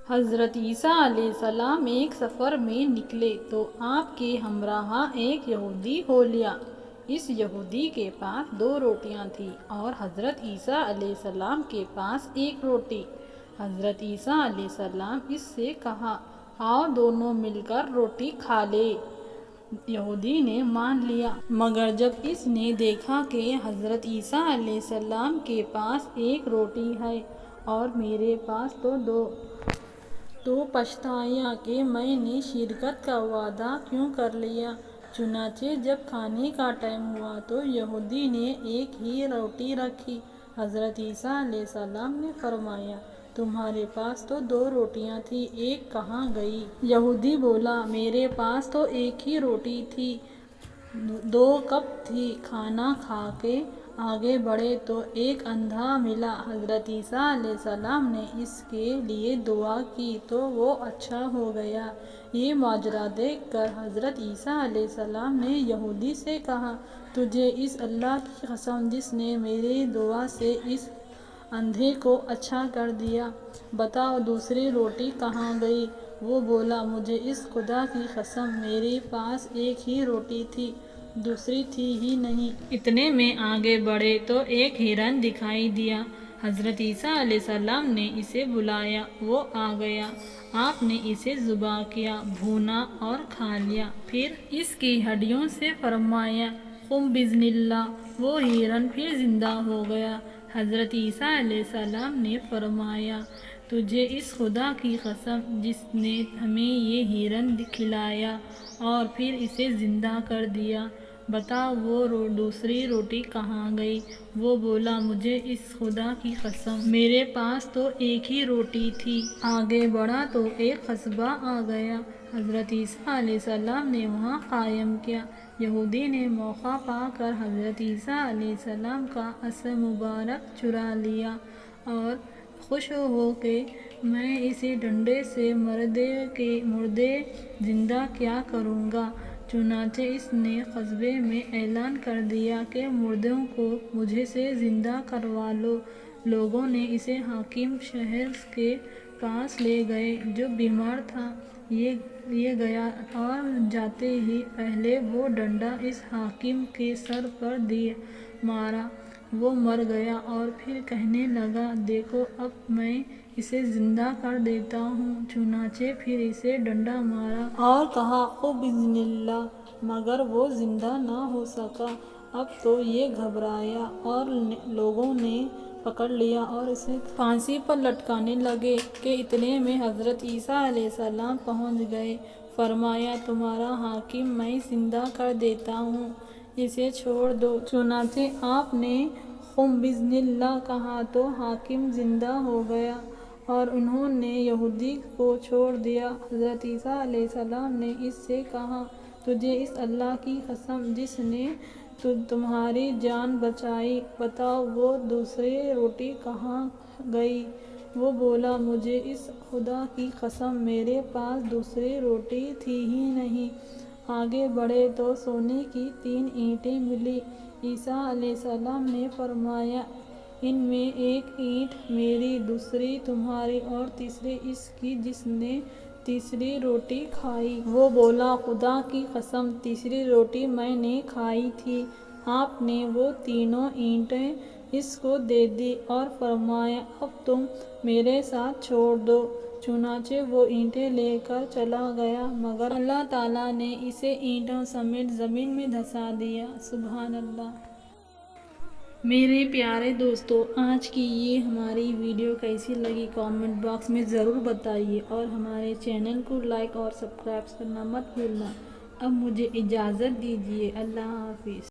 حضرت عیسیٰ علیہ السلام ایک سفر میں نکلے تو آپ کے ہمراہ ایک یہودی ہو لیا۔ اس یہودی کے پاس 2 روٹیاں تھیں اور حضرت عیسیٰ علیہ السلام کے پاس 1 روٹی۔ حضرت عیسیٰ علیہ السلام اس سے کہا، آؤ دونوں مل کر روٹی کھا لیں۔ یہودی نے مان لیا، مگر جب اس نے دیکھا کہ حضرت عیسیٰ علیہ السلام کے پاس 1 روٹی ہے اور میرے پاس تو 2، تو پچھتایا کہ میں نے شرکت کا وعدہ کیوں کر لیا۔ چنانچہ جب کھانے کا ٹائم ہوا تو یہودی نے 1 ہی روٹی رکھی۔ حضرت عیسیٰ علیہ السلام نے فرمایا، تمہارے پاس تو 2 روٹیاں تھیں، 1 کہاں گئی؟ یہودی بولا، میرے پاس تو 1 ہی روٹی تھی، 2 کب تھی؟ کھانا کھا کے آگے بڑھے تو ایک اندھا ملا۔ حضرت عیسیٰ علیہ السلام نے اس کے لیے دعا کی تو وہ اچھا ہو گیا۔ یہ ماجرا دیکھ کر حضرت عیسیٰ علیہ السلام نے یہودی سے کہا، تجھے اس اللہ کی قسم جس نے میری دعا سے اس اندھے کو اچھا کر دیا، بتاؤ دوسری روٹی کہاں گئی؟ وہ بولا، مجھے اس خدا کی قسم میرے پاس 1 ہی روٹی تھی، دوسری تھی ہی نہیں۔ اتنے میں آگے بڑھے تو ایک ہرن دکھائی دیا۔ حضرت عیسیٰ علیہ السلام نے اسے بلایا، وہ آ گیا۔ آپ نے اسے ذبح کیا، بھونا اور کھا لیا، پھر اس کی ہڈیوں سے فرمایا، قم بإذن اللہ۔ وہ ہرن پھر زندہ ہو گیا۔ حضرت عیسیٰ علیہ السلام نے فرمایا، تجھے اس خدا کی قسم جس نے ہمیں یہ ہرن کھلایا اور پھر اسے زندہ کر دیا، بتا وہ دوسری روٹی کہاں گئی؟ وہ بولا، مجھے اس خدا کی قسم میرے پاس تو 1 ہی روٹی تھی۔ آگے بڑھا تو ایک قصبہ آ گیا۔ حضرت عیسیٰ علیہ السلام نے وہاں قیام کیا۔ یہودی نے موقع پا کر حضرت عیسیٰ علیہ السلام کا عصا مبارک چرا لیا اور خوش ہو کہ میں اسے ڈنڈے سے مردے زندہ کیا کروں گا۔ چنانچہ اس نے قصبے میں اعلان کر دیا کہ مردوں کو مجھ سے زندہ کروا لو۔ لوگوں نے اسے حاکم شہر کے پاس لے گئے جو بیمار تھا۔ یہ گیا اور جاتے ہی پہلے وہ ڈنڈا اس حاکم کے سر پر مارا، وہ مر گیا اور پھر کہنے لگا، دیکھو اب میں اسے زندہ کر دیتا ہوں۔ چنانچہ پھر اسے ڈنڈا مارا اور کہا، قم بإذن اللہ، مگر وہ زندہ نہ ہو سکا۔ اب تو یہ گھبرایا اور لوگوں نے پکڑ لیا اور اسے پھانسی پر لٹکانے لگے کہ اتنے میں حضرت عیسیٰ علیہ السلام پہنچ گئے۔ فرمایا، تمہارا حاکم میں زندہ کر دیتا ہوں، اسے چھوڑ دو۔ چنانچہ آپ نے قم بإذن اللہ کہا تو حاکم زندہ ہو گیا اور انہوں نے یہودی کو چھوڑ دیا۔ حضرت عیسیٰ علیہ السلام نے اس سے کہا، تجھے اس اللہ کی قسم جس نے تمہاری جان بچائی، بتاؤ وہ دوسری روٹی کہاں گئی؟ وہ بولا، مجھے اس خدا کی قسم میرے پاس دوسری روٹی تھی ہی نہیں۔ آگے بڑھے تو سونے کی 3 اینٹیں ملیں۔ عیسیٰ علیہ السلام نے فرمایا، ان میں 1 اینٹ میری، دوسری تمہاری اور تیسری اس کی جس نے تیسری روٹی کھائی۔ وہ بولا، خدا کی قسم تیسری روٹی میں نے کھائی تھی۔ آپ نے وہ تینوں اینٹیں اس کو دے دیں اور فرمایا، اب تم میرے ساتھ چھوڑ دو۔ چنانچہ وہ اینٹیں لے کر چلا گیا، مگر اللہ تعالیٰ نے اسے اینٹوں سمیت زمین میں دھنسا دیا۔ سبحان اللہ۔ میرے پیارے دوستو، آج کی یہ ہماری ویڈیو کیسی لگی کامنٹ باکس میں ضرور بتائیے اور ہمارے چینل کو لائک اور سبسکرائب کرنا مت بھولنا۔ اب مجھے اجازت دیجیے، اللہ حافظ۔